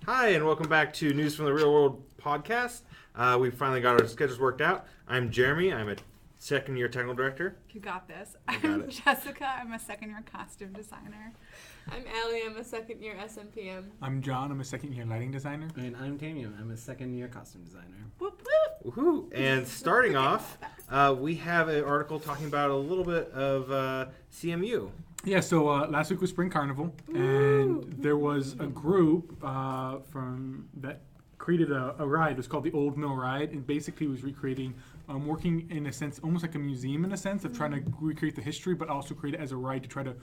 Hi, and welcome back to News from the Real World podcast. We finally got our schedules worked out. I'm Jeremy. I'm a second-year technical director. You got this. I'm Jessica. I'm a second-year costume designer. I'm Allie. I'm a second-year SMPM. I'm John. I'm a second-year lighting designer. And I'm Tamian. I'm a second-year costume designer. Whoop, whoop. Woohoo! And starting off, we have an article talking about a little bit of CMU. Yeah, so last week was Spring Carnival, and there was a group from that created a ride. It was called the Old Mill Ride, and basically was recreating, working in a sense, almost like a museum in a sense of trying to recreate the history, but also create it as a ride to try to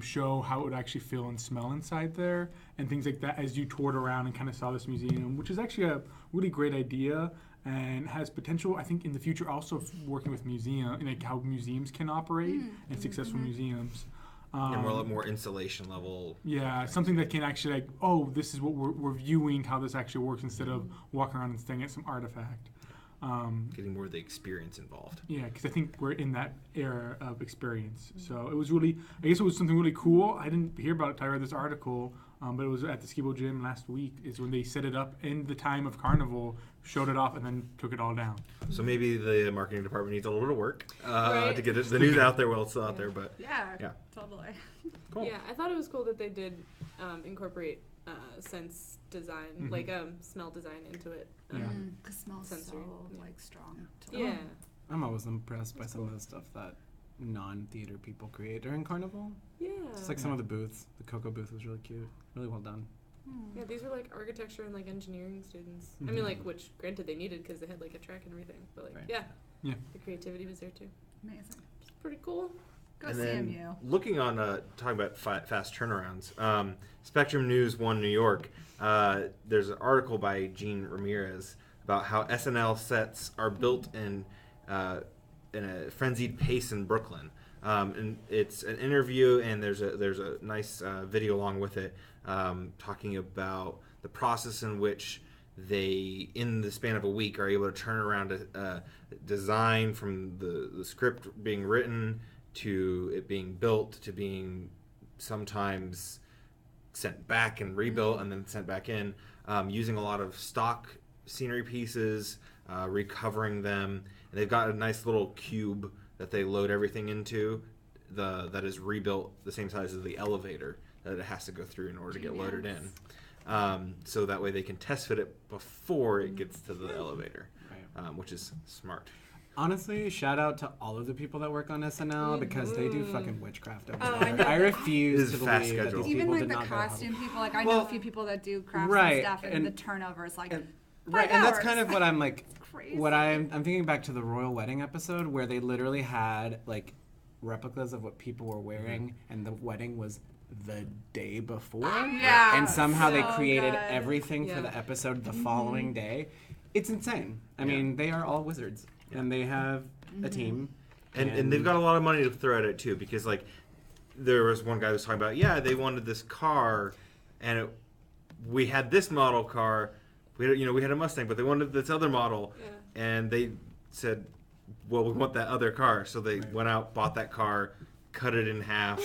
show how it would actually feel and smell inside there, and things like that as you toured around and kind of saw this museum, which is actually a really great idea and has potential, I think, in the future also working with like how museums can operate and successful museums. And more installation level. Yeah, something that can actually like, oh, this is what we're viewing, how this actually works, instead of walking around and staring at some artifact. Getting more of the experience involved. Yeah, because I think we're in that era of experience. So it was really, I guess it was something really cool. I didn't hear about it till I read this article, but it was at the Skibo Gym last week is when they set it up in the time of Carnival, showed it off, and then took it all down. So maybe the marketing department needs a little bit of work Right. to get the news out there while it's still out there. But Yeah, yeah. totally. Cool. Yeah, I thought it was cool that they did incorporate sense design, like smell design into it. Yeah. Because smells Sensory. so strong. Yeah. I'm always impressed by some of the stuff that non-theater people create during Carnival. Yeah. Just like some of the booths. The Coco booth was really cute. Really well done. Yeah, these were like architecture and like engineering students. I mean, like, which granted they needed because they had like a track and everything, but like, Right. Yeah. the creativity was there too. Amazing. It's pretty cool. Go And then CMU. looking on, talking about fast turnarounds, Spectrum News 1 New York, there's an article by Gene Ramirez about how SNL sets are built in a frenzied pace in Brooklyn. And it's an interview, and there's a nice video along with it talking about the process in which they, in the span of a week, are able to turn around a design from the script being written to it being built to being sometimes sent back and rebuilt and then sent back in, using a lot of stock scenery pieces, recovering them. And they've got a nice little cube that they load everything into that is rebuilt the same size as the elevator that it has to go through in order to get loaded in. So that way they can test fit it before it gets to the elevator, which is smart. Honestly, shout out to all of the people that work on SNL because they do fucking witchcraft over I there. I It refuse is to fast believe that schedule. these Even people like did the not go home. costume people, like I know a few people that do crafts right, and stuff, and and- the turnover is like 5 Right, and that's hours. kind of what I'm like. Crazy. What I'm thinking back to the royal wedding episode where they literally had like replicas of what people were wearing, and the wedding was the day before. Yeah, And somehow they so created good. everything for Yeah. the episode the following day. It's insane. I mean, they are all wizards, and they have a team. And they've got a lot of money to throw at it too, because like there was one guy who was talking about, they wanted this car, and we had this model car, we had a Mustang, but they wanted this other model, and they said, well, we want that other car, so they went out, bought that car, cut it in half,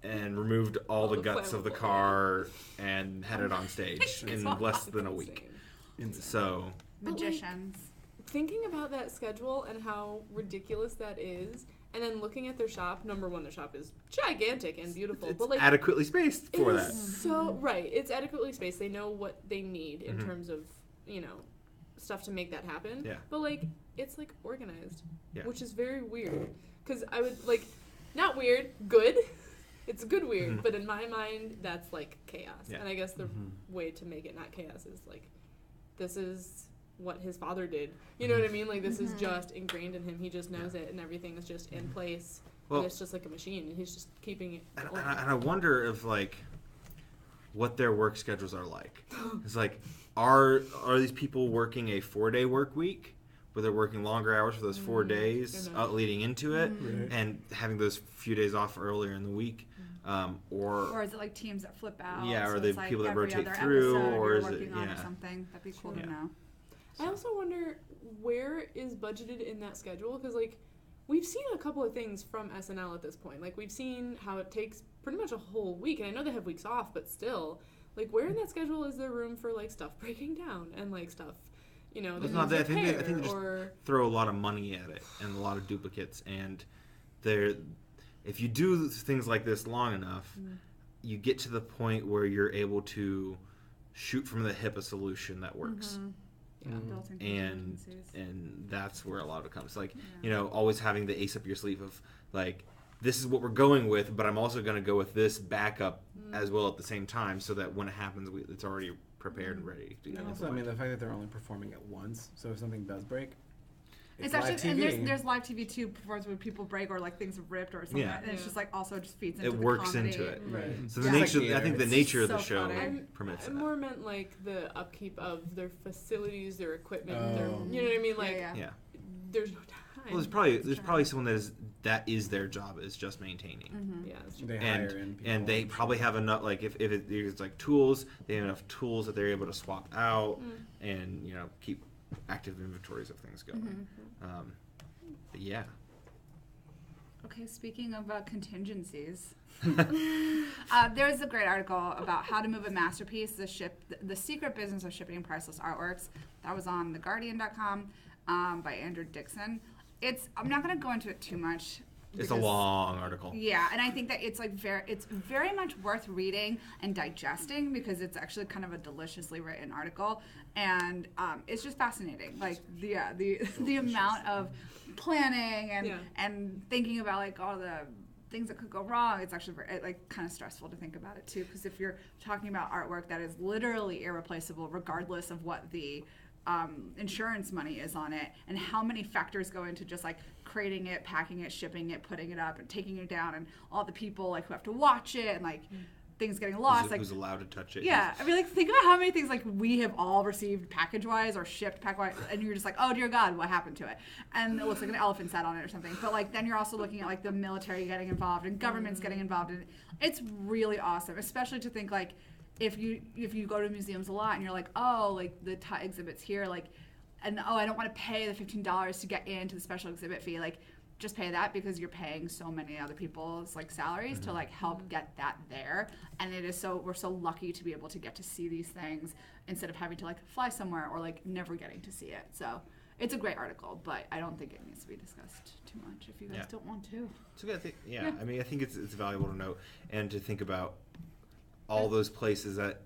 and removed all the guts of the car and had it on stage in less than a week. So magicians. Thinking about that schedule and how ridiculous that is, and then looking at their shop. Number one, their shop is gigantic and beautiful, it's but like adequately spaced for that. So right, it's adequately spaced. They know what they need in terms of stuff to make that happen. Yeah. But like it's like organized, Yeah. which is very weird. Because I would like, not weird, good. It's good weird, but in my mind that's like chaos. Yeah. And I guess the way to make it not chaos is like, this is what his father did. You know what I mean? Like this is just ingrained in him. He just knows it, and everything is just in place. Well, and it's just like a machine, and he's just keeping it. And going. I wonder if like what their work schedules are like. It's like, are these people working a 4-day work week, where they're working longer hours for those 4 days leading into it, and having those few days off earlier in the week, Or is it like teams that flip out? Yeah, so or the it's like people that every rotate other through, episode or you're is it- working on or yeah. something? That'd be cool to Yeah. know. I also wonder where is budgeted in that schedule, because like we've seen a couple of things from SNL at this point. Like we've seen how it takes pretty much a whole week, and I know they have weeks off, but still, like where in that schedule is there room for like stuff breaking down and like stuff, you know, that It's not needs that. I think they repair, just or throw a lot of money at it and a lot of duplicates. And if you do things like this long enough, you get to the point where you're able to shoot from the hip a solution that works. Built-in And contingencies. that's where a lot of it comes. Like, you know, always having the ace up your sleeve of like, this is what we're going with, but I'm also going to go with this backup as well at the same time, so that when it happens, it's already prepared and ready to And also, I mean, the fact that they're only performing it once, so if something does break, it's live actually, TV. and there's live TV too, performs when people break or like things are ripped or something. Yeah. And it's just like also just feeds into It the works comedy. into it. Right. So the Yeah. nature, Like I think the It's nature of the so show funny. permits I that. more meant like the upkeep of their facilities, their equipment, Oh. their, you know what I mean? Like, Yeah. there's no time. Well, there's probably someone that is their job is just maintaining. Yeah, that's true. They And hire in people. and they probably have enough, like if it's like tools, they have enough tools that they're able to swap out and, you know, keep active inventories of things going. But yeah. Okay, speaking of contingencies, there's a great article about how to move a masterpiece, the secret business of shipping priceless artworks. That was on theguardian.com by Andrew Dixon. I'm not going to go into it too much. It's a because- long article. Yeah, and I think that it's like it's very much worth reading and digesting because it's actually kind of a deliciously written article, and it's just fascinating. Like the amount of planning and thinking about like all the things that could go wrong. It's actually very, like kind of stressful to think about it too, because if you're talking about artwork that is literally irreplaceable, regardless of what the insurance money is on it, and how many factors go into just like creating it, packing it, shipping it, putting it up, and taking it down, and all the people like who have to watch it, and like things getting lost. Who's allowed to touch it? Yeah, I mean, like think about how many things like we have all received package-wise or shipped pack-wise, and you're just like, oh dear God, what happened to it? And it looks like an elephant sat on it or something. But like then you're also looking at like the military getting involved and governments getting involved, and it's really awesome, especially to think like. If you go to museums a lot and you're like, oh, like the exhibit's here, like, and oh, I don't want to pay the $15 to get into the special exhibit fee, like, just pay that because you're paying so many other people's like salaries to like help get that there. And we're so lucky to be able to get to see these things instead of having to like fly somewhere or like never getting to see it. So it's a great article, but I don't think it needs to be discussed too much if you guys don't want to. It's a good thing. Yeah, I mean, I think it's valuable to note and to think about all those places that,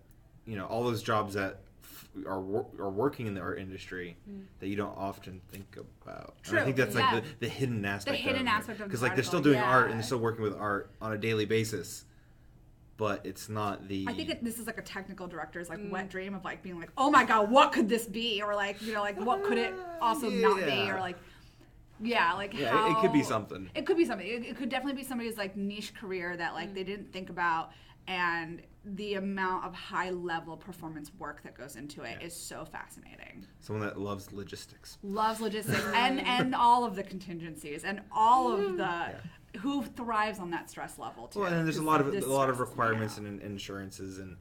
you know, all those jobs that are working in the art industry that you don't often think about. True. And I think that's like the hidden aspect. Of because the like they're still article, doing art and they're still working with art on a daily basis, but it's not the. I think this is like a technical director's like wet dream of like being like, oh my God, what could this be? Or like, you know, like what could it also not be? Or like. Yeah, like how... it could be something. It could be something. It could definitely be somebody's like niche career that like they didn't think about, and the amount of high level performance work that goes into it is so fascinating. Someone that loves logistics. Loves logistics and all of the contingencies and all of the who thrives on that stress level too. Well, and there's a lot of requirements and insurances and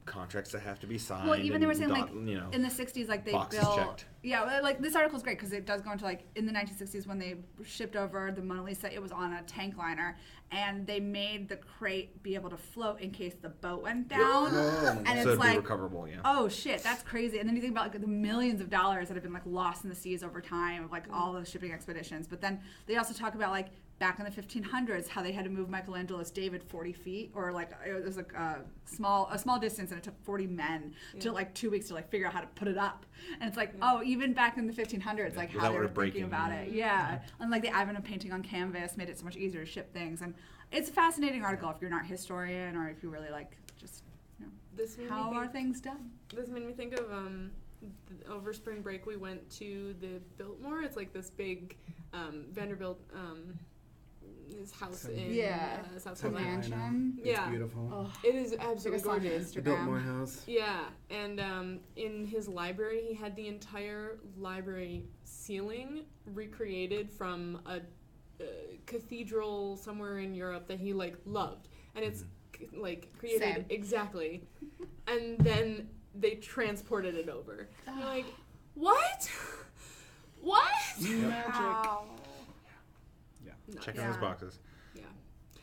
contracts that have to be signed. Well, even they were saying like you know, in the 60s, like they boxes built. checked. Yeah, like this article's great because it does go into like in the 1960s when they shipped over the Mona Lisa, it was on a tank liner, and they made the crate be able to float in case the boat went down. And so it's it'd like be recoverable, yeah. Oh shit, that's crazy. And then you think about like the millions of dollars that have been like lost in the seas over time of like all those shipping expeditions. But then they also talk about like back in the 1500s how they had to move Michelangelo's David 40 feet, or like it was like a small distance, and it took 40 men to like 2 weeks to like figure out how to put it up. And it's like, oh, even back in the 1500s, like how they were thinking about it. Yeah. And like the advent of painting on canvas made it so much easier to ship things. And it's a fascinating article if you're not a historian or if you really like just, you know, how are things done. This made me think of over spring break we went to the Biltmore. It's like this big Vanderbilt his house in South Carolina. Mansion. It's beautiful. Oh, It is absolutely on gorgeous. The Biltmore House. Yeah, and in his library, he had the entire library ceiling recreated from a cathedral somewhere in Europe that he like loved, and it's like created Same. exactly, and then they transported it over. And you're like, what? What? Magic. wow. Yeah. Nuts. Checking those boxes. Yeah.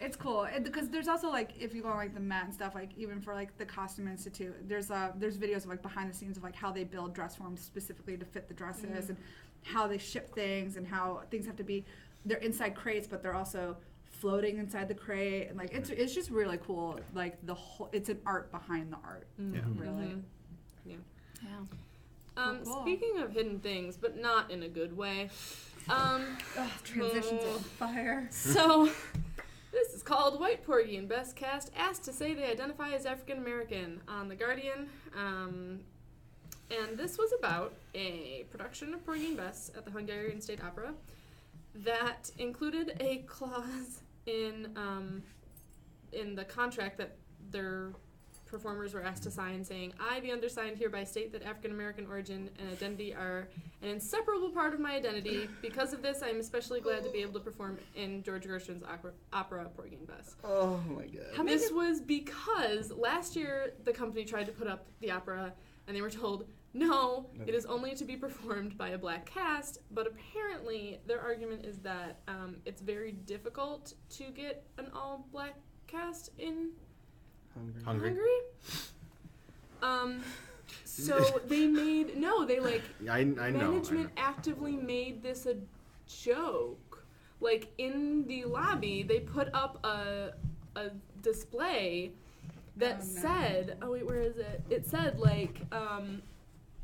It's cool because there's also like if you go on like the Met and stuff, like even for like the Costume Institute, there's videos of like behind the scenes of like how they build dress forms specifically to fit the dresses and how they ship things and how things have to be. They're inside crates, but they're also floating inside the crate, and like it's just really cool. Like the whole, it's an art behind the art. Really. Yeah. Cool. Speaking of hidden things, but not in a good way. Transitions on fire. So, this is called White Porgy and Bess Cast Asked to Say They Identify as African American on The Guardian. And this was about a production of Porgy and Bess at the Hungarian State Opera that included a clause in the contract that their performers were asked to sign saying, I, the undersigned, hereby state that African American origin and identity are an inseparable part of my identity. Because of this, I am especially glad to be able to perform in George Gershwin's opera Porgy and Bess. Oh my god. This was because last year the company tried to put up the opera and they were told, no, it is only to be performed by a black cast, but apparently their argument is that it's very difficult to get an all-black cast in Hungary? So they made, I know. management actively made this a joke. Like, in the lobby, they put up a display that said, oh wait, where is it? It said, like,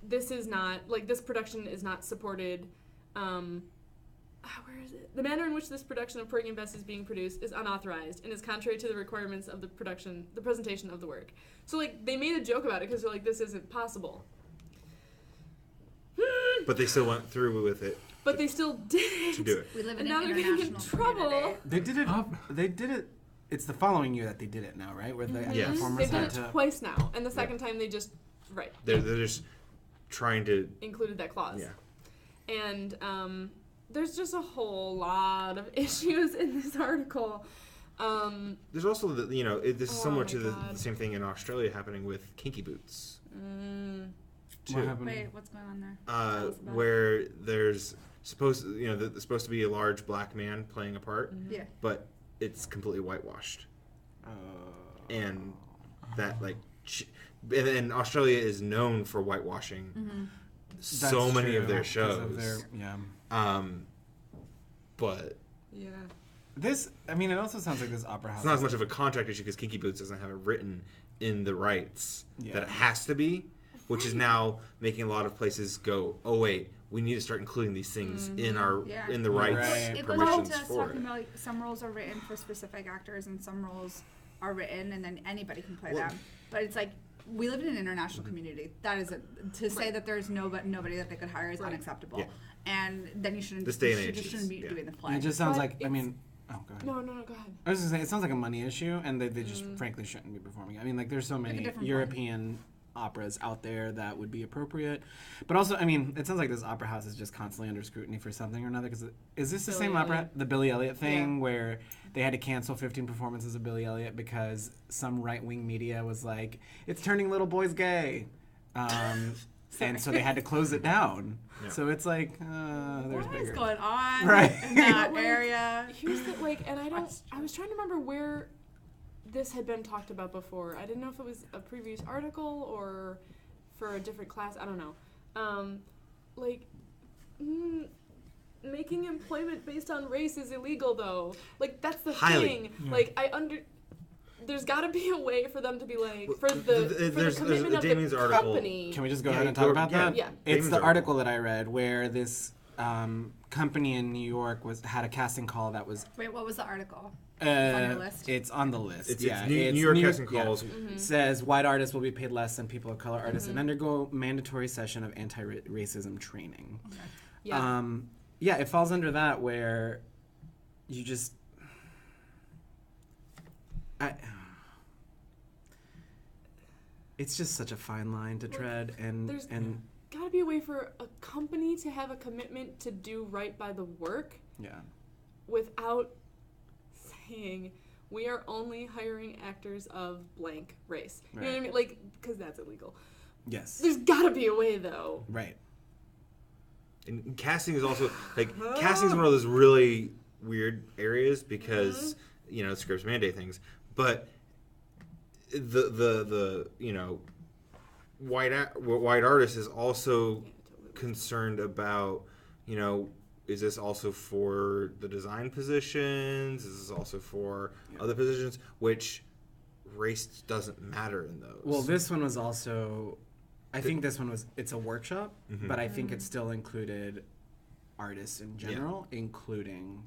this is not, like, this production is not supported, where is it? The manner in which this production of Porgy and Bess is being produced is unauthorized and is contrary to the requirements of the presentation of the work. So, like, they made a joke about it because they're like, this isn't possible. But they still went through with it. But they still did it. To do it. We live in And an now they're getting in international trouble. community. They did it. It's the following year that they did it now, right? Where the Yes. performers They've done had it to. twice now, and the second time they just, They're just trying to. included that clause. Yeah. And there's just a whole lot of issues in this article. There's also this is Oh similar my to the God. same thing in Australia happening with kinky boots. What Too. happened? Wait, what's going on there? Tell us about Where there's there's supposed to be a large black man playing a part, Yeah. but it's completely whitewashed, and that and Australia is known for whitewashing so That's many true, of their 'cause shows. of their- yeah. But Yeah. This, I mean, it also sounds like this opera house. it's not as much of a contract issue because Kinky Boots doesn't have it written in the rights Yeah. that it has to be, which is now making a lot of places go, oh wait, we need to start including these things in our Yeah. in the rights Right. It goes back permissions to us for talking it. about like some roles are written for specific actors and some roles are written and then anybody can play Well- them. But it's like we live in an international community. That is to say that there's nobody that they could hire is Right. unacceptable. Yeah. And then you shouldn't. This day you and age just is- shouldn't be yeah. doing the And play. it just sounds But like, I it's- mean, oh, go ahead. No, go ahead. I was just saying, it sounds like a money issue, and they just frankly shouldn't be performing. I mean, like, there's so a many different European operas out there that would be appropriate. But also, I mean, it sounds like this opera house is just constantly under scrutiny for something or another. Because is this the Billy same opera, Elliot. the Billy Elliot thing, Yeah. where they had to cancel 15 performances of Billy Elliot because some right-wing media was like, it's turning little boys gay. And so they had to close it down. Yeah. So it's like, there's What is bigger. going on Right. in that Like, area? Here's the and I was trying to remember where this had been talked about before. I didn't know if it was a previous article or for a different class. I don't know. Making employment based on race is illegal, though. Like, that's the Highly. thing. Yeah. Like, there's got to be a way for them to be like, for There's the commitment of Damien's the article. company. Can we just go Yeah, ahead and talk about that? Yeah. It's Damon's the article that I read where this company in New York had a casting call that was. Wait, what was the article? on your list? It's on the list. It's yeah, New York casting calls. Says white artists will be paid less than people of color artists and undergo mandatory session of anti-racism training. Yeah. Yeah, it falls under that where you just. It's just such a fine line to tread, There's got to be a way for a company to have a commitment to do right by the work yeah. without saying we are only hiring actors of blank race. You know what I Right. mean? Like, because that's illegal. Yes. There's got to be a way, though. Right. And casting is also casting is one of those really weird areas because scripts mandate things, but the white artist is also concerned about, is this also for the design positions? Is this also for other positions? Which race doesn't matter in those. Well, this one was also, I think this one was, it's a workshop, but I think it still included artists in general, including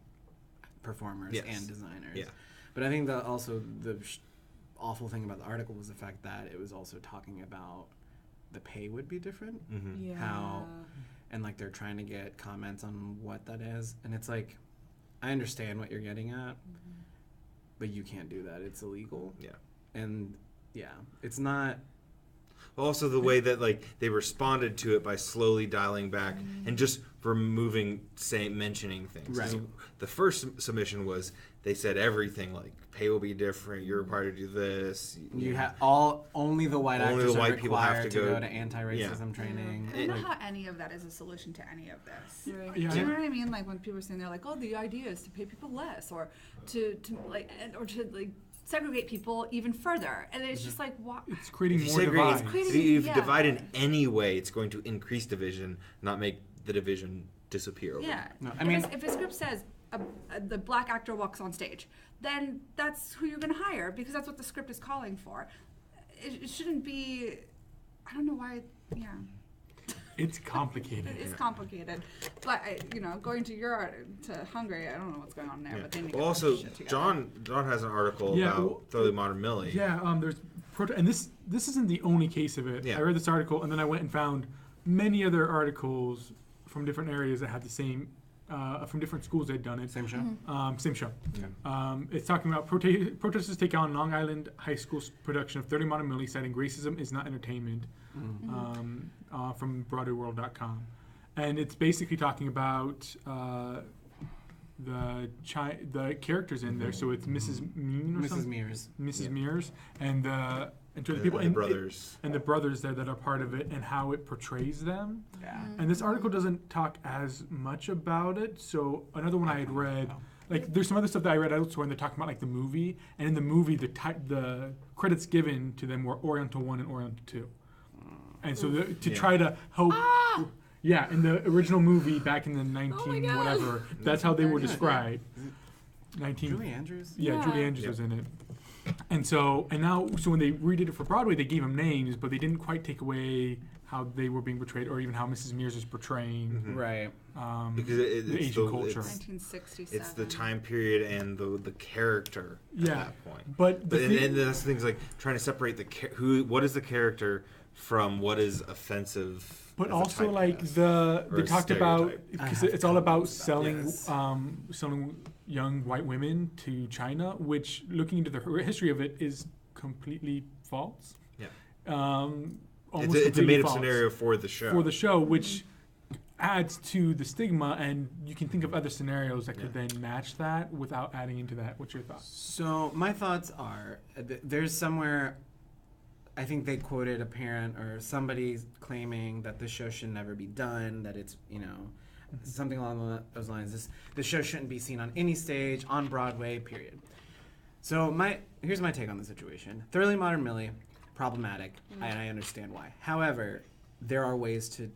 performers and designers. Yeah. But I think that also the awful thing about the article was the fact that it was also talking about the pay would be different. Yeah. How, and like they're trying to get comments on what that is. And it's like, I understand what you're getting at, but you can't do that. It's illegal. Yeah. And it's not. Also, the way that they responded to it by slowly dialing back and just removing, mentioning things. Right. The first submission was they said everything like pay will be different. You're required to do this. You have only the white actors are required to go to anti-racism training. I don't know how any of that is a solution to any of this. Right. Do you know what I mean? Like when people are saying they're like, oh, the idea is to pay people less, or to segregate people even further, and it's just like what? It's creating more divide. If you divide in any way, it's going to increase division, not make the division disappear. Yeah. No, if a script says the black actor walks on stage, then that's who you're going to hire because that's what the script is calling for. It shouldn't be. I don't know why. Yeah. It's complicated. It is complicated, but going to Hungary, I don't know what's going on there. But they need also, John has an article about Thoroughly Modern Millie. Yeah, there's and this isn't the only case of it. Yeah. I read this article and then I went and found many other articles from different areas that had the same, from different schools that had done it. Same show. Same show. Okay. It's talking about protesters take on Long Island High School's production of 30 Modern Millie, citing racism is not entertainment. From BroadwayWorld.com, and it's basically talking about the characters in there. So it's Mrs. Mean or Mrs. something? Mears. Mrs. Mears, and the people and the brothers and the brothers there that are part of it, and how it portrays them. Yeah. And this article doesn't talk as much about it. So another one I had read. There's some other stuff that I read elsewhere, and they're talking about the movie. And in the movie, the credits given to them were Oriental 1 and Oriental 2. And so try to help, in the original movie back in the 19 that's how they were described. 19. Julie Andrews. Yeah, Julie Andrews was in it. And so when they redid it for Broadway, they gave them names, but they didn't quite take away how they were being portrayed, or even how Mrs. Mears is portraying. Right. Because the Asian culture. 1967. It's the time period and the character at that point. But and that's the things like trying to separate what is the character from what is offensive. But also they talked about, because it's all about selling young white women to China, which looking into the history of it is completely false. Yeah. It's a made-up scenario for the show. Which adds to the stigma, and you can think of other scenarios that could then match that without adding into that. What's your thoughts? So my thoughts are, there's somewhere, I think they quoted a parent or somebody claiming that the show should never be done, that it's, something along those lines. The show shouldn't be seen on any stage, on Broadway, period. So here's my take on the situation. Thoroughly Modern Millie, problematic, and I understand why. However, there are ways to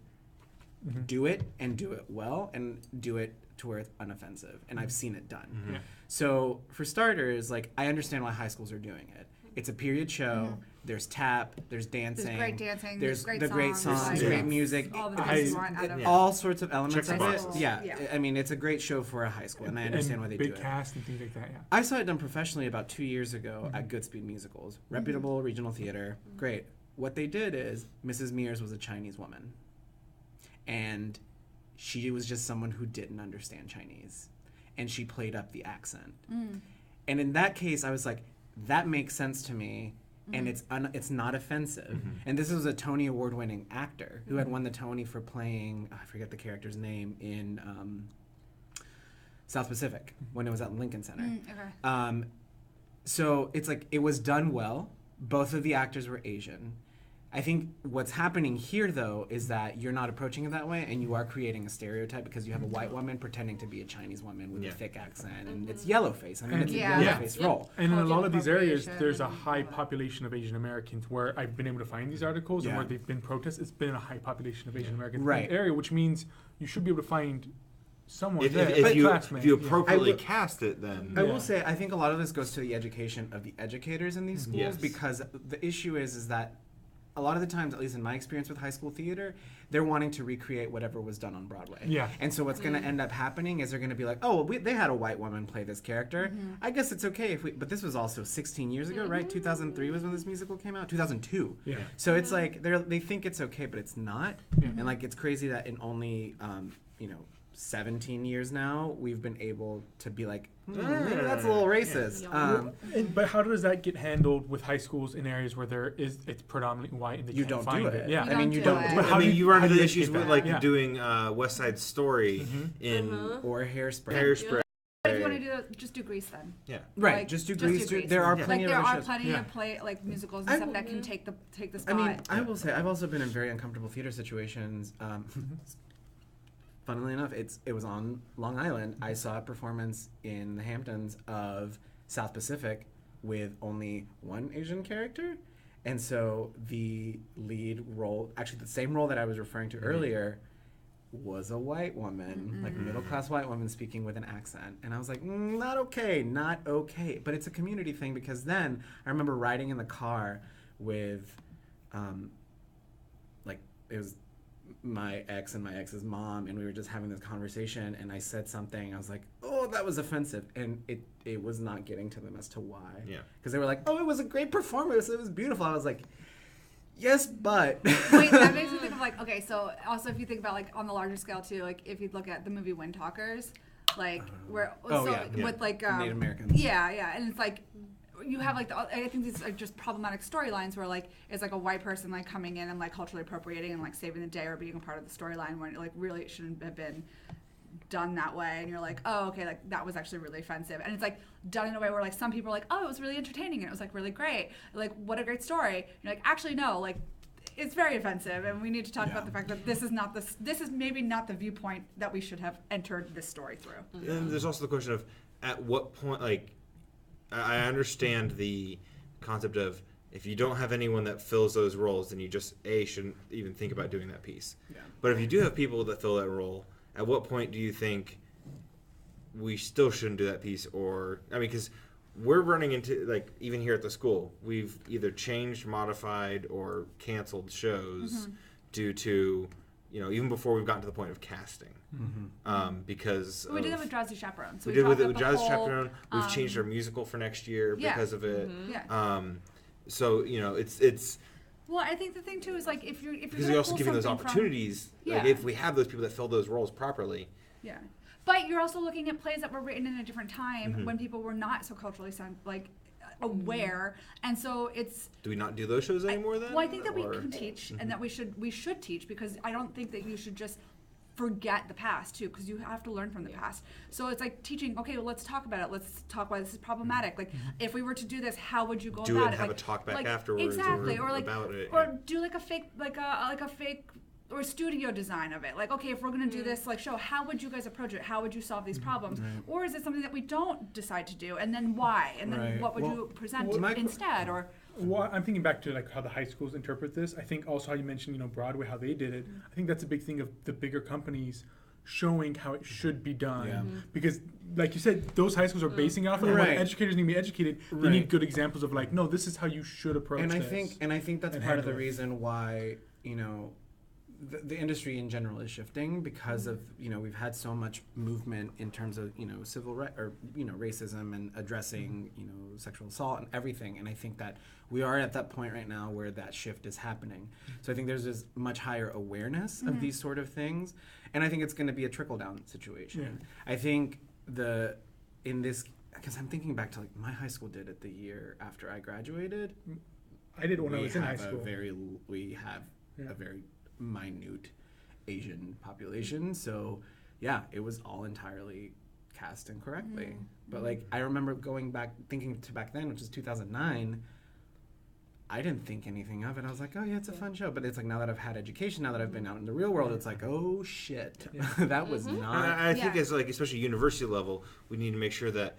do it and do it well and do it to where it's unoffensive, and I've seen it done. Yeah. So for starters, I understand why high schools are doing it. It's a period show. There's tap. There's dancing. There's great dancing. There's great the great songs. Great music. All the things you want out of all sorts of elements of it. Check Yeah. I mean, it's a great show for a high school, and I understand why they do it. Big cast and things like that. Yeah. I saw it done professionally about 2 years ago at Goodspeed Musicals, reputable regional theater. Great. What they did is Mrs. Mears was a Chinese woman, and she was just someone who didn't understand Chinese, and she played up the accent. And in that case, I was like, that makes sense to me, and it's not offensive. And this was a Tony Award-winning actor who had won the Tony for playing, I forget the character's name, in South Pacific when it was at Lincoln Center. So it's it was done well. Both of the actors were Asian. I think what's happening here, though, is that you're not approaching it that way, and you are creating a stereotype because you have a white woman pretending to be a Chinese woman with a thick accent, and it's yellowface. I mean, it's a yellowface role. And in a lot of these areas, appropriation there's a and high all that. population of Asian Americans where I've been able to find these articles and Yeah. where they've been protests. It's been a high population of Asian Americans Right. in the area, which means you should be able to find someone If, there. if, a you, classmate, if you yeah. appropriately I will- cast it, then I will say, I think a lot of this goes to the education of the educators in these schools Yes. because the issue is that a lot of the times, at least in my experience with high school theater, they're wanting to recreate whatever was done on Broadway. Yeah. And so what's going to end up happening is they're going to be like, oh, well, they had a white woman play this character. I guess it's okay if we, but this was also 16 years ago, right? 2003 was when this musical came out. 2002. Yeah. So it's like they think it's okay, but it's not. And like it's crazy that in only 17 years now we've been able to be like, maybe that's a little racist. Yeah. But how does that get handled with high schools in areas where it's predominantly white and they You can't don't find do it. Yeah. You I mean, don't you do don't it. do But it. how I mean, do you run how into do the you issues escape with that? like Yeah. doing West Side Story in Or hairspray. Hairspray. But if you want to do it, just do Grease then. Yeah. Right, Like, just do just do Grease. Grease. There are Yeah. plenty Like there of other are shows. plenty Yeah. of play like musicals and I stuff will- that can take the I spot. mean, I will say I've also been in very uncomfortable theater situations. Funnily enough, it was on Long Island. I saw a performance in the Hamptons of South Pacific with only one Asian character, and so the lead role, actually the same role that I was referring to earlier, was a white woman, like a middle-class white woman speaking with an accent. And I was like, not okay, not okay. But it's a community thing because then I remember riding in the car with, it was my ex and my ex's mom, and we were just having this conversation, and I said something. I was like, oh, that was offensive. And it was not getting to them as to why. Yeah. Because they were like, oh, it was a great performance. It was beautiful. I was like, yes, but. Wait, that makes me think of like, okay, so also if you think about like on the larger scale too, like if you look at the movie Wind Talkers, like where yeah. with like Native Americans. Yeah, and it's like you have like I think these are just problematic storylines where like it's like a white person like coming in and like culturally appropriating and like saving the day or being a part of the storyline when it like really it shouldn't have been done that way, and you're like, oh, okay, like that was actually really offensive, and it's like done in a way where like some people are like, oh, it was really entertaining and it was like really great, like what a great story. You're like, actually no, like it's very offensive, and we need to talk about the fact that this is maybe not the viewpoint that we should have entered this story through. And there's also the question of at what point, like, I understand the concept of if you don't have anyone that fills those roles, then you just shouldn't even think about doing that piece. Yeah. But if you do have people that fill that role, at what point do you think we still shouldn't do that piece? Or I mean, because we're running into, like, even here at the school, we've either changed, modified, or canceled shows due to, even before we've gotten to the point of casting. Because But we did that with Drowsy Chaperone. So we did with talked about the Jazz whole, Chaperone. We've changed our musical for next year because of it. Yeah. So it's Well, I think the thing too is like if you're because gonna you're also pull giving those something from- opportunities. Like Yeah. if we have those people that fill those roles properly. Yeah, but you're also looking at plays that were written in a different time when people were not so culturally aware, and so it's. Do we not do those shows anymore then? Well, I think that we Or- can teach, and that we should teach, because I don't think that you should just forget the past too, because you have to learn from the past. So it's like teaching. Okay, well, let's talk about it. Let's talk why this is problematic. Like, if we were to do this, how would you go Do it about and it? have Like- a talk back like, afterwards exactly, or like about it, or yeah. do like a fake, like a fake. Or studio design of it. Like, okay, if we're going to do this like show, how would you guys approach it? How would you solve these problems? Or is it something that we don't decide to do, and then why? And then Right. what would Well, you present well, instead? Or Well, I'm thinking back to like how the high schools interpret this. I think also how you mentioned, Broadway, how they did it. I think that's a big thing of the bigger companies showing how it should be done. Yeah. Because, like you said, those high schools are basing off of it. Right. When educators need to be educated, they Right. need good examples of like, no, this is how you should approach And I this. think that's and part of the handle it. reason why the industry in general is shifting, because of we've had so much movement in terms of civil right or racism and addressing sexual assault and everything. And I think that we are at that point right now where that shift is happening. So I think there's this much higher awareness of these sort of things, and I think it's going to be a trickle down situation. Yeah. I think because I'm thinking back to like my high school did it the year after I graduated. I did when I was in high have school. We have Yeah. a very minute Asian population, so yeah, it was all entirely cast incorrectly. But like I remember going back, thinking to back then, which is 2009. I didn't think anything of it. I was like, oh yeah, it's a fun show. But it's like now that I've had education, now that I've been out in the real world, it's like, oh shit, that was not. I think as like especially university level, we need to make sure that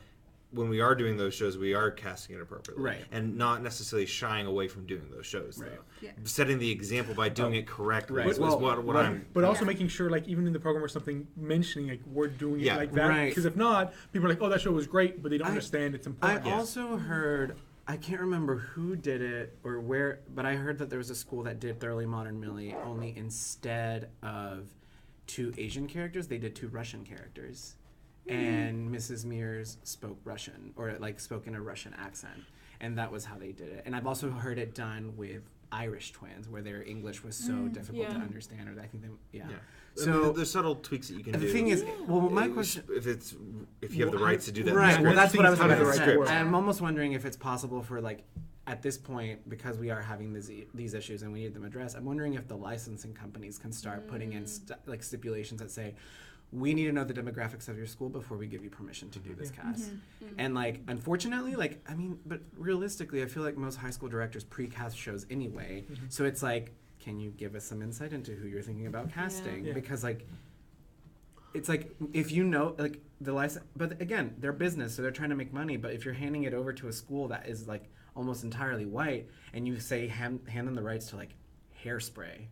when we are doing those shows, we are casting it appropriately, Right. and not necessarily shying away from doing those shows. Right. Though. Yeah. Setting the example by doing it correctly Right. is Well, what I'm. But also Yeah. making sure, like, even in the program or something, mentioning, like, we're doing Yeah. it like that. Right. Because if not, people are like, oh, that show was great, but they don't I- understand it's I important. also heard, I can't remember who did it or where, but I heard that there was a school that did Thoroughly Modern Millie, only instead of 2 Asian characters, they did 2 Russian characters. And Mrs. Mears spoke Russian, or like spoke in a Russian accent. And that was how they did it. And I've also heard it done with Irish twins, where their English was so difficult to Yeah. understand. Or I think they, Yeah. So So there's subtle tweaks that you can do. the thing is, well, my question. if you have the rights to do that, in the Right. script. Well, that's what I was How going does to the say. script work? I'm almost wondering if it's possible for like, at this point, because we are having these issues and we need them addressed. I'm wondering if the licensing companies can start putting in like stipulations that say, we need to know the demographics of your school before we give you permission to do this cast. And like, unfortunately, like, I mean, but realistically, I feel like most high school directors pre-cast shows anyway. So it's like, can you give us some insight into who you're thinking about casting? Yeah. Because like, it's like, if you know, like, the license, but again, they're business, so they're trying to make money. But if you're handing it over to a school that is like almost entirely white, and you say hand them the rights to like Hairspray,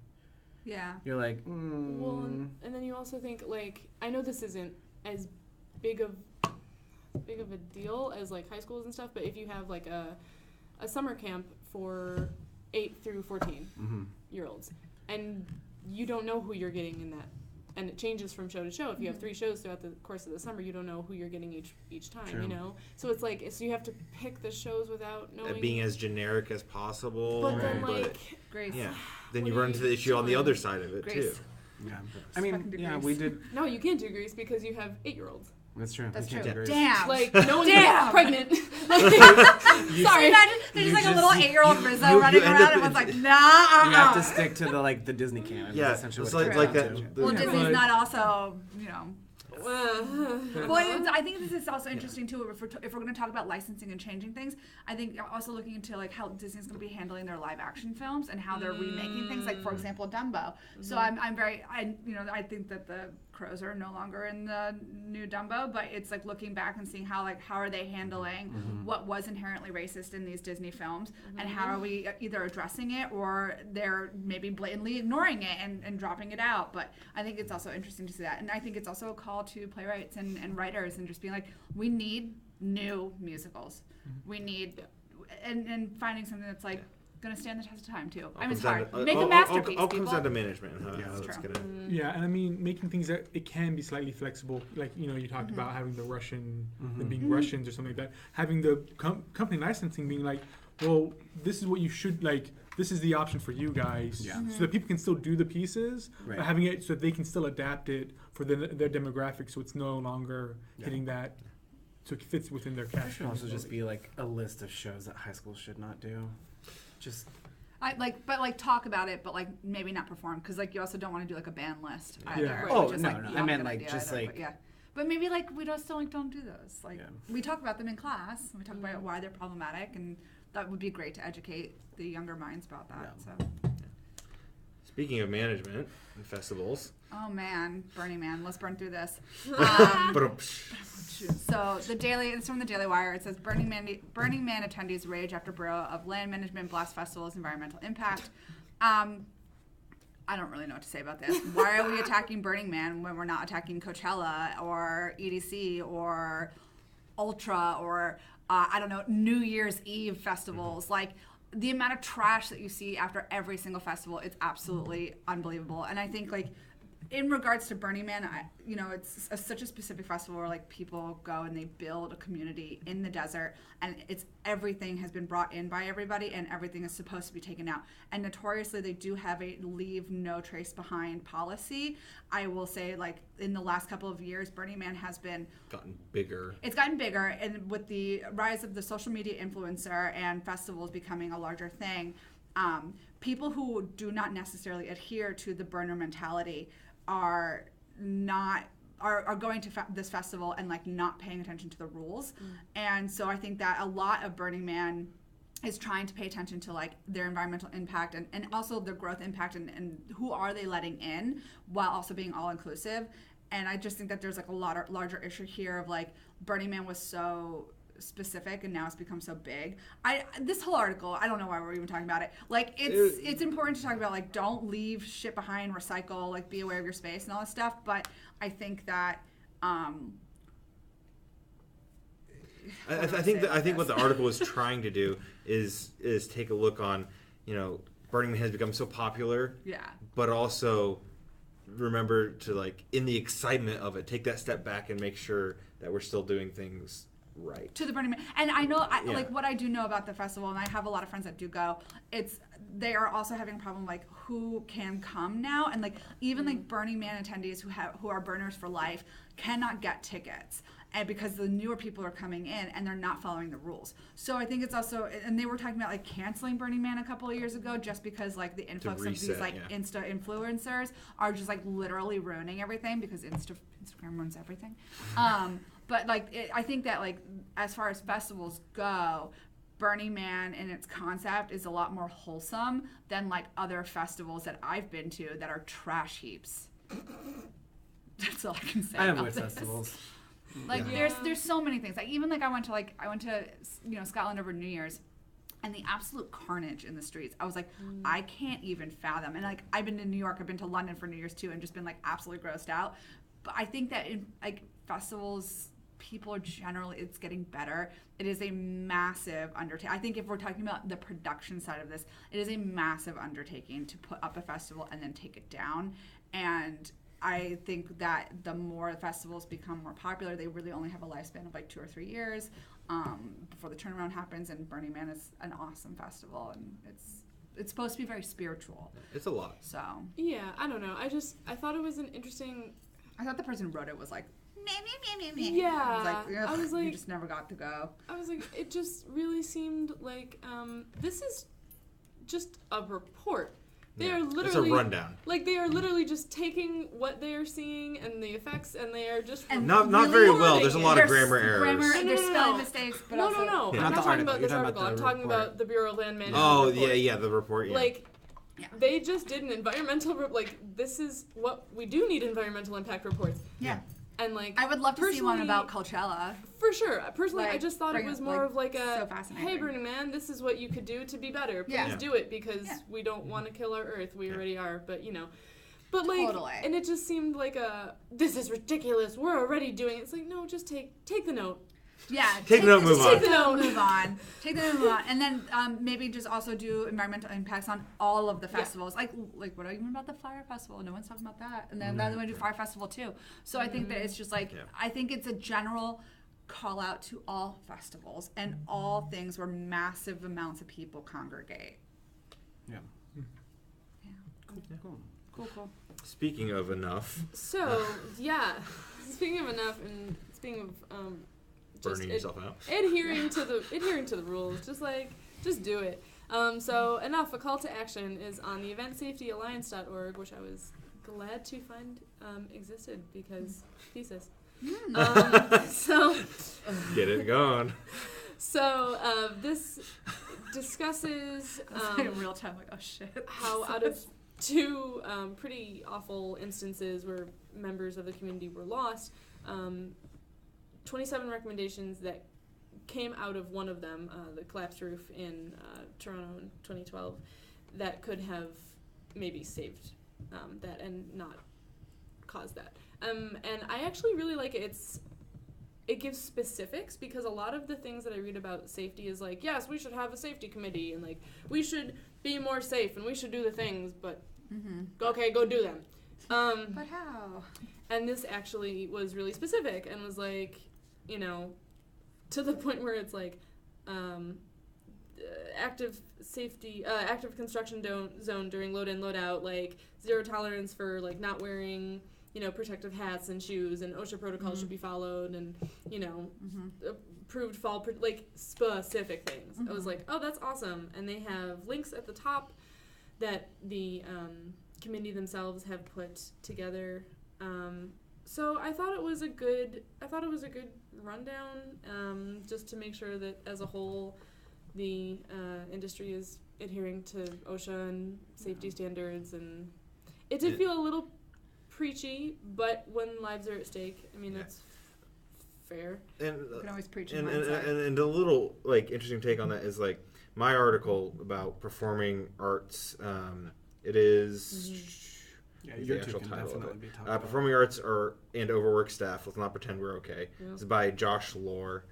Yeah. you're like, Well, and then you also think like, I know this isn't as big of a deal as like high schools and stuff, but if you have like a summer camp for 8 through 14 year olds, and you don't know who you're getting in that, and it changes from show to show. If you have 3 shows throughout the course of the summer, you don't know who you're getting each time. True. You know, so it's like, so you have to pick the shows without knowing. being as generic as possible. but then but, like, Grace. yeah, then What you are run into you the issue on the doing? other side of it Grace. too. yeah. I Fucking mean, yeah, degrees. we did. no, you can't do Grease because you have 8-year-olds. That's true. That's we true. can't do Grease. Damn. Like, no one's Damn. pregnant. Sorry. Imagine there's you like a just- little 8-year-old Rizzo you running end around up and was in- like, nah. You have to stick to the Disney canon. Yeah, is essentially it's what like comes that. down Well, the- Disney's but- not also, you know. Well, I think this is also interesting too. If we're going to talk about licensing and changing things, I think also looking into like how Disney's going to be handling their live action films and how they're remaking things. Like for example, Dumbo. So I think that the crows are no longer in the new Dumbo, but it's like looking back and seeing how are they handling what was inherently racist in these Disney films, and how are we either addressing it or they're maybe blatantly ignoring it and dropping it out. But I think it's also interesting to see that, and I think it's also a call to playwrights and writers and just being like, we need new musicals. We need and finding something that's like going to stand the test of time too. I mean, it's hard. Make a masterpiece. All comes people. down to management and how That's it's true. gonna. Yeah, and I mean, making things that it can be slightly flexible. Like, you know, you talked about having the Russian, them being Russians or something like that. Having the company licensing being like, well, this is what you should, like, this is the option for you guys. Yeah. So that people can still do the pieces, Right. but having it so that they can still adapt it for their demographic so it's no longer hitting that, so it fits within their There cast. should also just be like a list of shows that high schools should not do. Just But talk about it, but like maybe not perform, because like you also don't want to do like a band list either. Yeah. which Oh, is, no, like, no. not I a meant, good like, idea just, either, like- but yeah. But maybe like we just don't do those. Like Yeah. we talk about them in class. We talk about why they're problematic, and that would be great to educate the younger minds about that. Yeah. So. Speaking of management and festivals, Oh man, Burning Man. Let's burn through this. but So it's from the Daily Wire. It says Burning Man attendees rage after Bureau of Land Management blasts festival's environmental impact. I don't really know what to say about this. Why are we attacking Burning Man when we're not attacking Coachella or EDC or Ultra or I don't know, New Year's Eve festivals? Like the amount of trash that you see after every single festival, it's absolutely unbelievable. And I think like in regards to Burning Man, it's such a specific festival where like people go and they build a community in the desert, and everything has been brought in by everybody, and everything is supposed to be taken out. And notoriously, they do have a leave no trace behind policy. I will say, like in the last couple of years, Burning Man has been gotten bigger. It's gotten bigger, and with the rise of the social media influencer and festivals becoming a larger thing, people who do not necessarily adhere to the burner mentality are going to this festival and like not paying attention to the rules. And so I think that a lot of Burning Man is trying to pay attention to like their environmental impact and also their growth impact and who are they letting in while also being all inclusive. And I just think that there's like a larger issue here of like Burning Man was so specific and now it's become so big. This whole article, I don't know why we're even talking about it. Like it's important to talk about like don't leave shit behind, recycle, like be aware of your space and all this stuff. But I think that I think what the article is trying to do is take a look on, Burning Man has become so popular. Yeah. But also remember to like in the excitement of it, take that step back and make sure that we're still doing things right. To the Burning Man. And I know like what I do know about the festival, and I have a lot of friends that do go, they are also having a problem like who can come now, and like even like Burning Man attendees who are burners for life cannot get tickets. And because the newer people are coming in and they're not following the rules. So I think it's also, and they were talking about like canceling Burning Man a couple of years ago just because like the influx of these like Insta influencers are just like literally ruining everything because Instagram ruins everything. But like I think that like as far as festivals go, Burning Man and its concept is a lot more wholesome than like other festivals that I've been to that are trash heaps. That's all I can say. I avoid festivals. Like there's so many things. Like even like I went to Scotland over New Year's, and the absolute carnage in the streets. I was like, I can't even fathom. And like I've been to New York, I've been to London for New Year's too, and just been like absolutely grossed out. But I think that in like festivals, people are generally, it's getting better. It is a massive undertaking. I think if we're talking about the production side of this, it is a massive undertaking to put up a festival and then take it down. And I think that the more festivals become more popular, they really only have a lifespan of like 2 or 3 years before the turnaround happens. And Burning Man is an awesome festival, and it's supposed to be very spiritual. It's a lot. So yeah, I don't know. I thought it was an interesting. I thought the person who wrote it was like, yeah. I was like, you just never got to go. I was like, it just really seemed like this is just a report. They are literally, it's a rundown. Like they are literally just taking what they are seeing and the effects, and they are just not very well. There's a lot of grammar errors. There's spelling mistakes. But no. Yeah. I'm not talking about this article. I'm talking about the Bureau of Land Management. Oh report. yeah, the report. Yeah. Like they just did an environmental like this is what we do need environmental impact reports. Yeah. And like I would love to see one about Coachella. For sure. Personally, like, I just thought it was more of like a, so hey, Burning Man, this is what you could do to be better. Please do it because we don't want to kill our Earth. We already are, but But like, and it just seemed like this is ridiculous. We're already doing it. It's like, no, just take the note. Yeah, take the note, move on. Take the note, move on. Take the note, move on. And then maybe just also do environmental impacts on all of the festivals. Like what even about the Fire Festival? No one's talking about that. And then they want to do Fire Festival too. So I think that it's just like, I think it's a general call out to all festivals and all things where massive amounts of people congregate. Yeah. Cool. Speaking of enough. So, speaking of enough and speaking of burning yourself out. Adhering to the rules, just do it. So enough. A call to action is on the eventsafetyalliance.org, which I was glad to find existed because thesis. So get it going. So this discusses in real time, like, oh shit. How out of 2 pretty awful instances where members of the community were lost. 27 recommendations that came out of one of them, the collapsed roof in Toronto in 2012, that could have maybe saved that and not caused that. And I actually really like it. It gives specifics because a lot of the things that I read about safety is like, yes, we should have a safety committee and like we should be more safe and we should do the things, but okay, go do them. But how? And this actually was really specific and was like, to the point where it's like active construction zone during load in, load out, like 0 tolerance for like not wearing, protective hats and shoes, and OSHA protocols should be followed, and approved fall like specific things. I was like, oh, that's awesome. And they have links at the top that the committee themselves have put together. So I thought it was a good rundown, just to make sure that as a whole the industry is adhering to OSHA and safety standards, and it did feel a little preachy, but when lives are at stake, I mean, that's fair. And You can always preach and, in and, hindsight. and a little like interesting take on that is like my article about performing arts. It is Yeah, the your two actual can title of definitely it. be talked about. Performing arts and overworked staff. Let's not pretend we're okay. Yeah. It's by Josh Lohr.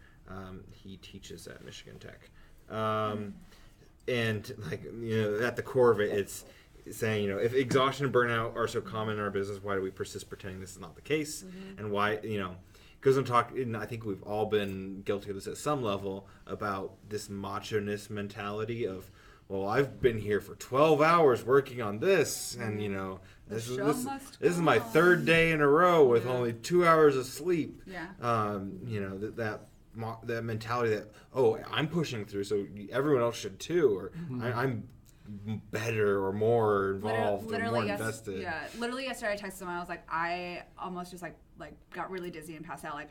He teaches at Michigan Tech. And like at the core of it, it's saying if exhaustion and burnout are so common in our business, why do we persist pretending this is not the case? And why goes on talk, and I think we've all been guilty of this at some level, about this macho-ness mentality of, well, I've been here for 12 hours working on this, and this is my third day in a row with only 2 hours of sleep. Yeah. That mentality that, oh, I'm pushing through, so everyone else should too, or I'm better or more involved or more invested. Yeah, literally yesterday I texted someone. I was like, I almost just like got really dizzy and passed out. Like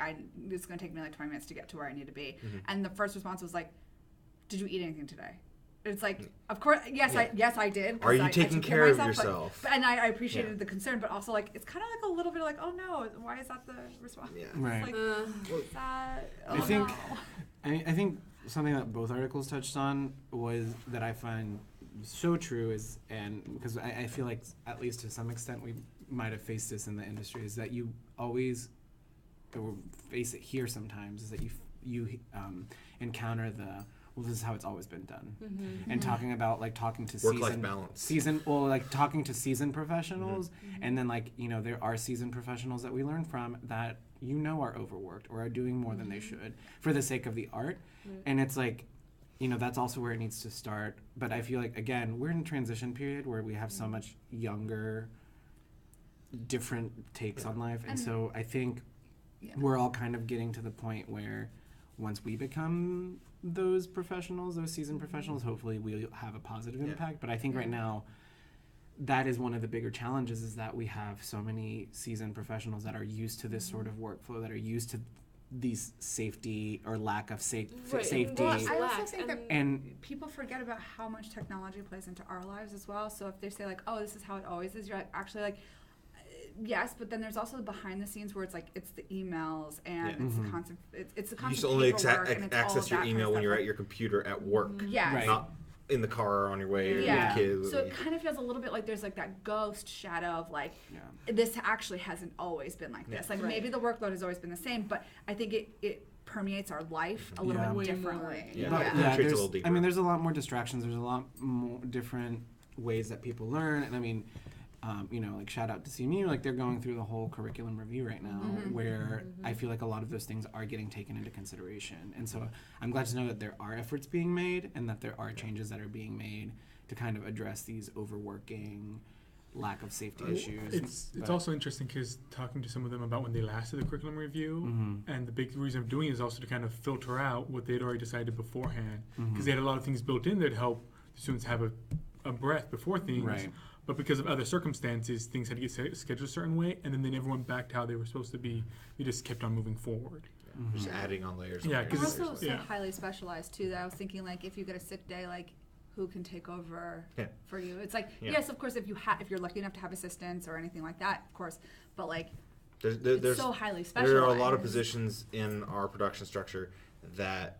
it's gonna take me like 20 minutes to get to where I need to be. And the first response was like, "Did you eat anything today?" It's like, of course, yes, I did. Are you taking care of myself, yourself? And I appreciated the concern, but also like it's kind of like a little bit like, oh no, why is that the response? Yeah. Right. Like, is that, I think something that both articles touched on was that I find so true is, and because I feel like at least to some extent we might have faced this in the industry, is that you always, or face it here sometimes, is that you encounter the, well, this is how it's always been done, and talking to Work-life balance. talking to seasoned professionals, and then there are seasoned professionals that we learn from that are overworked or are doing more than they should for the sake of the art, and it's like, that's also where it needs to start. But I feel like, again, we're in a transition period where we have so much younger, different takes on life, and so I think we're all kind of getting to the point where once we become those professionals, those seasoned professionals, hopefully we'll have a positive impact. But I think right now that is one of the bigger challenges, is that we have so many seasoned professionals that are used to this sort of workflow, that are used to these safety or lack of safety. Well, I also think that and people forget about how much technology plays into our lives as well. So if they say like, oh, this is how it always is, you're like, actually like, yes, but then there's also the behind the scenes where it's like it's the emails and it's the constant it's the constant. You used to only paperwork and it's all access of your that email kind when of you're stuff. at your computer at work, Yes. not in the car or on your way or with Yeah. kids. So it kind of feels a little bit like there's like that ghost shadow of like this actually hasn't always been like this. Like maybe the workload has always been the same, but I think it permeates our life a little bit differently. There's a lot more distractions. There's a lot more different ways that people learn, and I mean, shout out to CMU, like they're going through the whole curriculum review right now, where I feel like a lot of those things are getting taken into consideration, and so I'm glad to know that there are efforts being made and that there are changes that are being made to kind of address these overworking, lack of safety issues. It's also interesting because talking to some of them about when they last did the curriculum review, and the big reason of doing it is also to kind of filter out what they'd already decided beforehand, because they had a lot of things built in there to help the students have a breath before things. Right. But because of other circumstances, things had to get scheduled a certain way, and then they never went back to how they were supposed to be. We just kept on moving forward. Just adding on layers. Yeah, on They're layers. also so highly specialized too that I was thinking like if you get a sick day, like who can take over for you? It's like yes, of course, if you're lucky enough to have assistants or anything like that, of course. But like it's so highly specialized. There are a lot of positions in our production structure that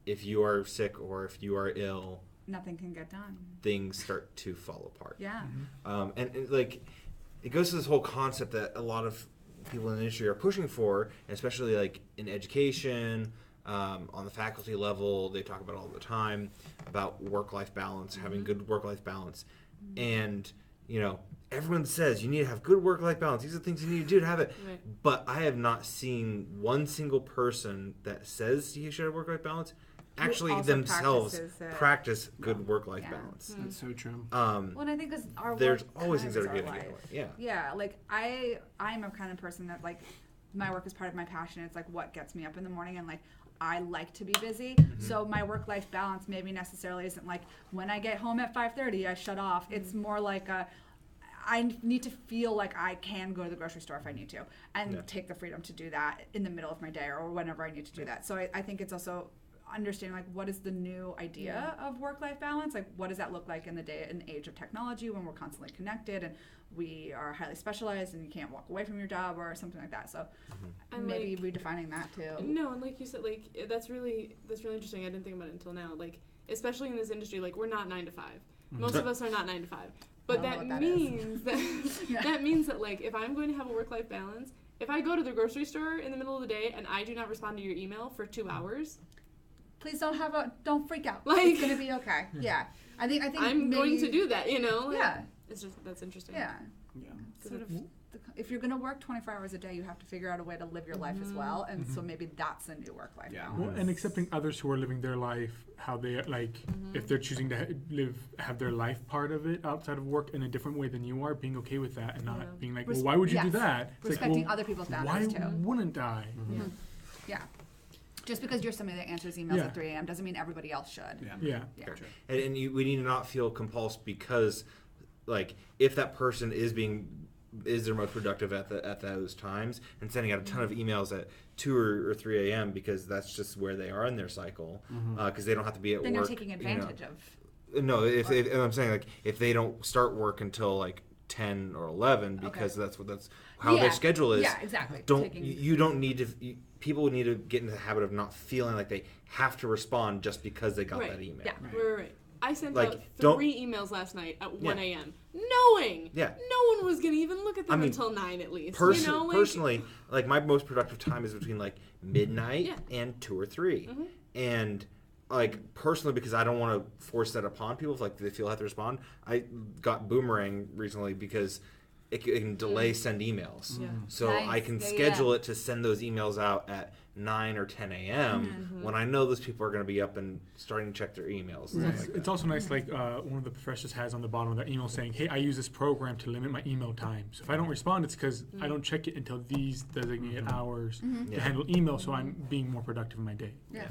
if you are sick or if you are ill, nothing can get done. Things start to fall apart. Yeah. And it goes to this whole concept that a lot of people in the industry are pushing for, especially like in education, on the faculty level. They talk about it all the time about work-life balance, having good work-life balance, and everyone says you need to have good work-life balance. These are the things you need to do to have it. Right. But I have not seen one single person that says you should have work-life balance actually themselves practice good work-life balance. That's so true. Well, and I think because our there's work always kind things of that are is our getting life. Yeah, like I'm a kind of person that like my work is part of my passion. It's like what gets me up in the morning, and like I like to be busy. So my work-life balance maybe necessarily isn't like when I get home at 5:30 I shut off. It's more like I need to feel like I can go to the grocery store if I need to and take the freedom to do that in the middle of my day or whenever I need to do that. So I think it's also understanding like what is the new idea of work-life balance, like what does that look like in the day and age of technology when we're constantly connected and we are highly specialized and you can't walk away from your job or something like that. So And maybe like, redefining that too. No, and like you said, like that's really interesting. I didn't think about it until now. Like especially in this industry, like we're not 9 to 5. Most of us are not 9 to 5. But that means that means that like if I'm going to have a work-life balance, if I go to the grocery store in the middle of the day and I do not respond to your email for 2 hours, please don't freak out. Like, it's gonna be okay. Yeah. I think I'm going to do that, you know? Like, yeah. It's just, that's interesting. Yeah. Yeah. Sort of, if you're going to work 24 hours a day, you have to figure out a way to live your life as well. And so maybe that's the new work-life balance. Well, and accepting others who are living their life, how they like, if they're choosing to have their life part of it outside of work in a different way than you are, being okay with that and not being like, well, why would you do that? It's Respecting like, well, other people's boundaries why too. wouldn't I? Yeah. Just because you're somebody that answers emails at 3 a.m. doesn't mean everybody else should. Yeah. And we need to not feel compulsed because, like, if that person is their most productive at those times and sending out a ton of emails at 2 or 3 a.m. because that's just where they are in their cycle, because they don't have to be at Then work. you're taking advantage of. No, if I'm saying like if they don't start work until like 10 or 11 because that's how their schedule is. Yeah, exactly. You don't need to. People need to get into the habit of not feeling like they have to respond just because they got that email. Yeah. Right. I sent Like, out 3 emails last night at 1 a.m. knowing no one was going to even look at them until 9 at least. Personally, like my most productive time is between like midnight and 2 or 3. And like personally, because I don't want to force that upon people, if like they feel they have to respond, I got Boomerang recently because it can delay send emails. So I can schedule it to send those emails out at 9 or 10 a.m. when I know those people are going to be up and starting to check their emails. It's also nice, like one of the professors has on the bottom of that email saying, hey, I use this program to limit my email time. So if I don't respond, it's because I don't check it until these designated hours to handle email, so I'm being more productive in my day. Yeah.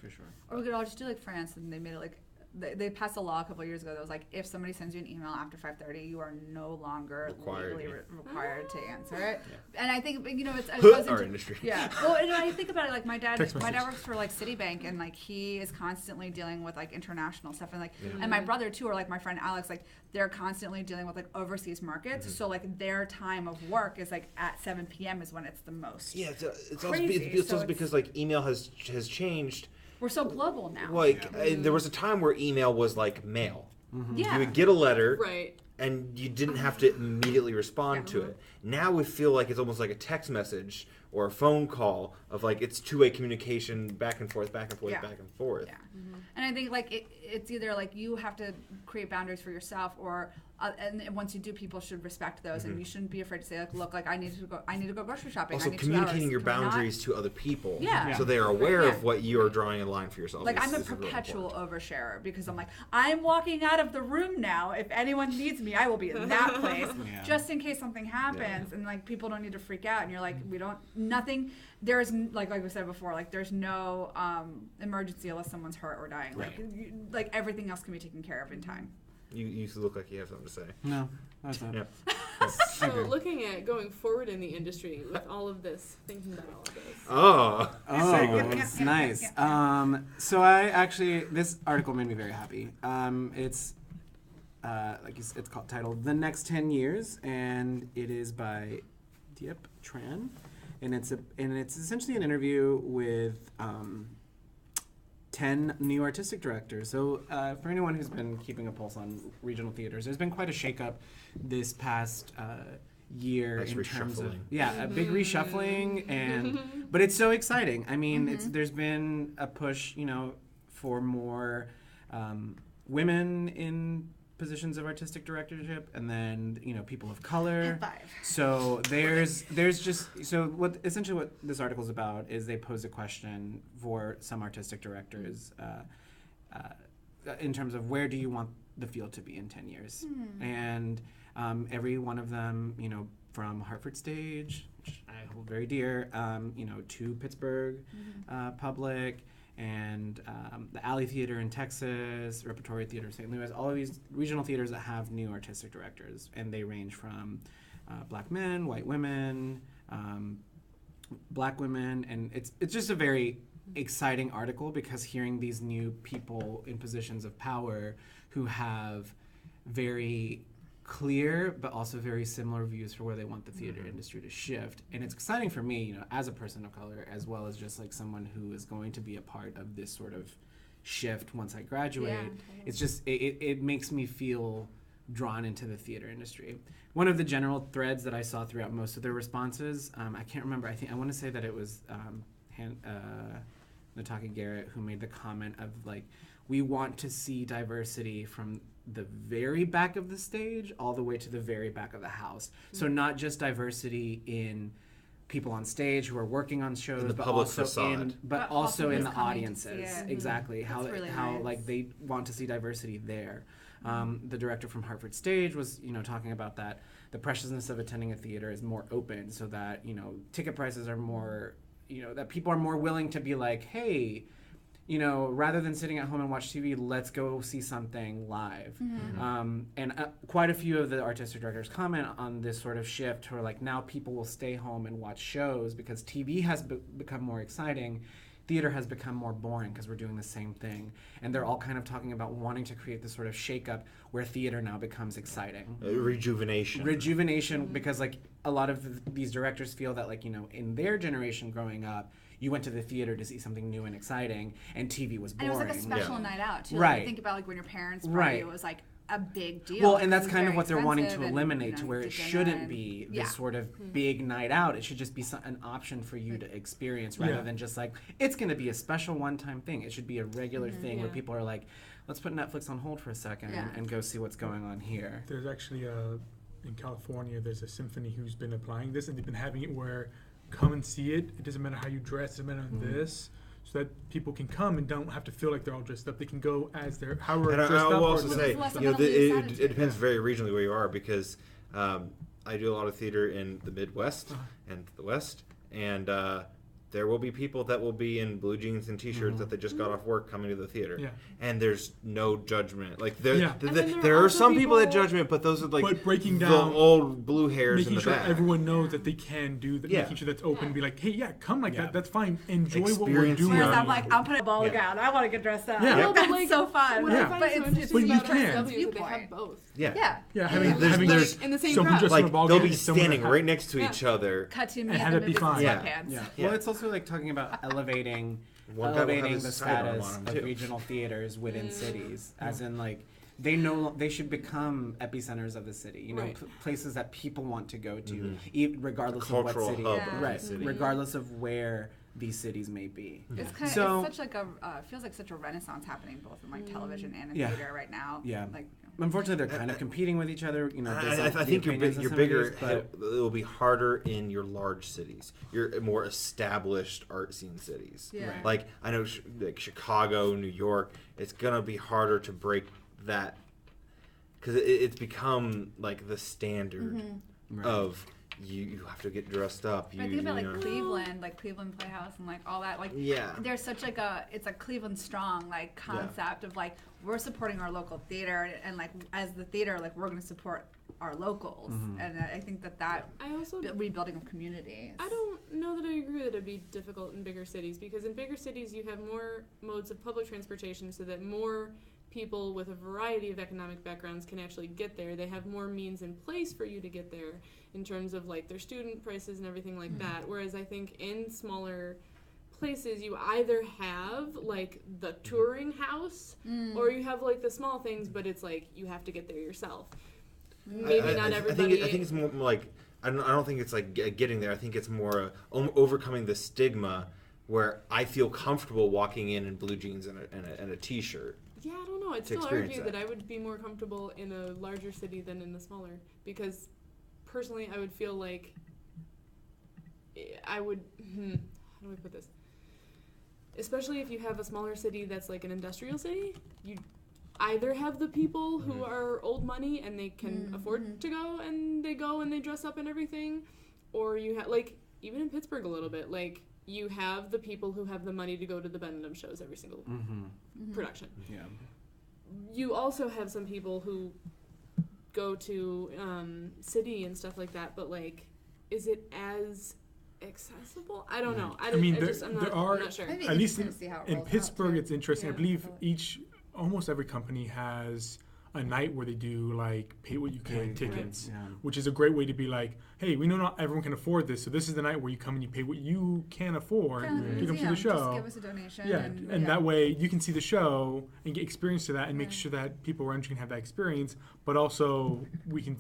For sure. Or we could all just do like France, and they made it like they passed a law a couple of years ago that was like if somebody sends you an email after 5:30, you are no longer legally required to answer it. And I think it goes our into industry. Yeah. Well, I think about it like my dad Text works message. for like Citibank, and like he is constantly dealing with like international stuff, and like and my brother too, or like my friend Alex, like they're constantly dealing with like overseas markets. So like their time of work is like at 7 p.m. is when it's the most. Yeah, it's crazy. also because like email has changed. We're so global now. Like there was a time where email was like mail. Yeah. You would get a letter, Right. and you didn't have to immediately respond to it. Now we feel like it's almost like a text message or a phone call of like it's two-way communication, back and forth, back and forth, back and forth. Yeah. And I think like it's either like you have to create boundaries for yourself, or and once you do, people should respect those, and you shouldn't be afraid to say like, look, like I need to go grocery shopping. Also, I need communicating 2 hours. your Can we not? boundaries to other people, Yeah. so they are aware Yeah. of what you are drawing a line for yourself. Like I'm a is really perpetual important. oversharer because I'm like, I'm walking out of the room now. If anyone needs me, I will be in that place just in case something happens. And like people don't need to freak out. And you're like, there's like we said before, like there's no emergency unless someone's hurt or dying. Like everything else can be taken care of in time. You look like you have something to say. No, that's not. Yeah. So looking at going forward in the industry with all of this, thinking about all of this. Oh, Oh, it's nice. So I actually, this article made me very happy. It's it's titled "The Next 10 Years," and it is by Diep Tran, and it's essentially an interview with 10 new artistic directors. So for anyone who's been keeping a pulse on regional theaters, there's been quite a shakeup this past year Nice in terms of reshuffling. a big reshuffling, and but it's so exciting. I mean, there's been a push, for more women in positions of artistic directorship, and then people of color. High five. So there's just what this article is about is they pose a question for some artistic directors in terms of where do you want the field to be in 10 years, and every one of them, from Hartford Stage, which I hold very dear, to Pittsburgh Public, and the Alley Theater in Texas, Repertory Theater in St. Louis, all of these regional theaters that have new artistic directors, and they range from black men, white women, black women, and it's just a very exciting article, because hearing these new people in positions of power who have very clear but also very similar views for where they want the theater industry to shift, and it's exciting for me, you know, as a person of color, as well as just like someone who is going to be a part of this sort of shift once I graduate. Yeah, totally. It's just it makes me feel drawn into the theater industry. One of the general threads that I saw throughout most of their responses, I can't remember, I want to say that it was Nataka Garrett who made the comment of like, we want to see diversity from the very back of the stage all the way to the very back of the house. So not just diversity in people on stage who are working on shows, the but public also facade. but also in who's the coming to see audiences. it. Exactly. How That's really how nice. like they want to see diversity there. The director from Hartford Stage was, you know, talking about that the preciousness of attending a theater is more open, so that, you know, ticket prices are more, you know, that people are more willing to be like, hey, you know, rather than sitting at home and watch TV, let's go see something live. And quite a few of the artistic directors comment on this sort of shift where like now people will stay home and watch shows because TV has become more exciting. Theater has become more boring because we're doing the same thing. And they're all kind of talking about wanting to create this sort of shakeup where theater now becomes exciting. Rejuvenation. Because like a lot of these directors feel that like, you know, in their generation growing up, you went to the theater to see something new and exciting, and TV was And boring. it was like a special night out too. Right. Like, you think about like when your parents brought Right. you, it was like a big deal. Well, and that's It was kind of very what they're wanting to expensive and, eliminate, you know, to where you it did dinner shouldn't and- be Yeah. this sort of big night out. It should just be an option for you to experience rather Yeah. than just like, it's going to be a special one-time thing. It should be a regular thing where Yeah. people are like, let's put Netflix on hold for a second Yeah. and go see what's going on here. There's actually in California, there's a symphony who's been applying this, and they've been having it where come and see it. It doesn't matter how you dress, it doesn't matter this, so that people can come and don't have to feel like they're all dressed up. They can go as they're however And dressed I up. will or also dressed say, up. less you know, about the attitude. it depends very regionally where you are, because I do a lot of theater in the Midwest and the West, and there will be people that will be in blue jeans and T-shirts that they just got off work coming to the theater, Yeah. and there's no judgment. Like there, Yeah. And then there are also some people that people- judgment, but those are like But breaking the down- old blue hairs in making the sure back. everyone knows that they can do that, Yeah. making sure that's open, be like, hey, yeah, come like Yeah. that. That's fine. Enjoy what we're Experience doing. Whereas Yeah. I'm like, I'll put a ball Yeah. gown. I want to get dressed up. Yeah. Yeah. That's like, so fun. What Yeah. I find But so it's interesting But you about can. RSW is that they Viewpoint. have both. Yeah. Yeah. Yeah, having There's- having there's in the same someone crowd. dressed in a Like ball they'll gown be and someone in a standing hat. right next to Yeah. each other. Cut to me And at have the it be movies in fine. Yeah. sweatpants. Yeah. Yeah. Well, it's also like talking about elevating One guy will have the his sidearm status on him, of too. regional theaters within cities, as in like they should become epicenters of the city. You know, Right. places that people want to go to, regardless of Cultural what city, hub of the right? city. Regardless of where these cities may be. It's kind of So- it's such like a feels like such a renaissance happening both in like television and in Yeah. theater right now. Yeah. Like Unfortunately, they're kind of competing with each other. You know, based I on the think you're opinions of you're some of bigger. these, but It will be harder in your large cities. Your more established art scene cities. Yeah. Right. Like I know, like Chicago, New York. It's gonna be harder to break that because it's become like the standard Right. of you have to get dressed up. I think about you know. like Cleveland Playhouse and like all that. Like Yeah. there's such like it's a Cleveland strong like concept of like we're supporting our local theater and like as the theater like we're going to support our locals and I think that I also rebuilding of community. I don't know that I agree that it'd be difficult in bigger cities, because in bigger cities you have more modes of public transportation, so that more people with a variety of economic backgrounds can actually get there. They have more means in place for you to get there in terms of like their student prices and everything like that. Whereas I think in smaller places you either have like the touring house or you have like the small things, but it's like you have to get there yourself. Maybe not everybody. I think it's more like I don't think it's like getting there. I think it's more overcoming the stigma where I feel comfortable walking in blue jeans and a t-shirt. Yeah, I don't know. I'd to still experience argue that. that I would be more comfortable in a larger city than in a smaller, because personally I would feel like I would, how do I put this? Especially if you have a smaller city that's like an industrial city, you either have the people who are old money and they can afford to go and they dress up and everything, or you have, like, even in Pittsburgh a little bit, like, you have the people who have the money to go to the Benham shows every single production. Yeah. You also have some people who go to City and stuff like that, but like, is it as accessible. I don't know. I mean, I'm not sure. Maybe at least interesting to see how it in rolls out, Pittsburgh, too. it's interesting. I Yeah. believe almost every company has a night where they do like pay what you can tickets, Yeah. which is a great way to be like, hey, we know not everyone can afford this, so this is the night where you come and you pay what you can afford Kind of like a to come to the museum, show. Just give us a donation. Yeah, and yeah. that way you can see the show and get experience to that, and make Yeah. sure that people around you can have that experience. But also, we can,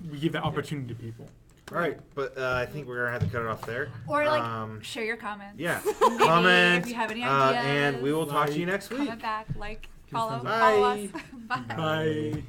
we give that opportunity to people. All right, but I think we're gonna have to cut it off there. Or like share your comments. Yeah, Maybe comment. if you have any ideas. And we will talk to you next week. Comment back, follow Bye. us. Bye. Bye.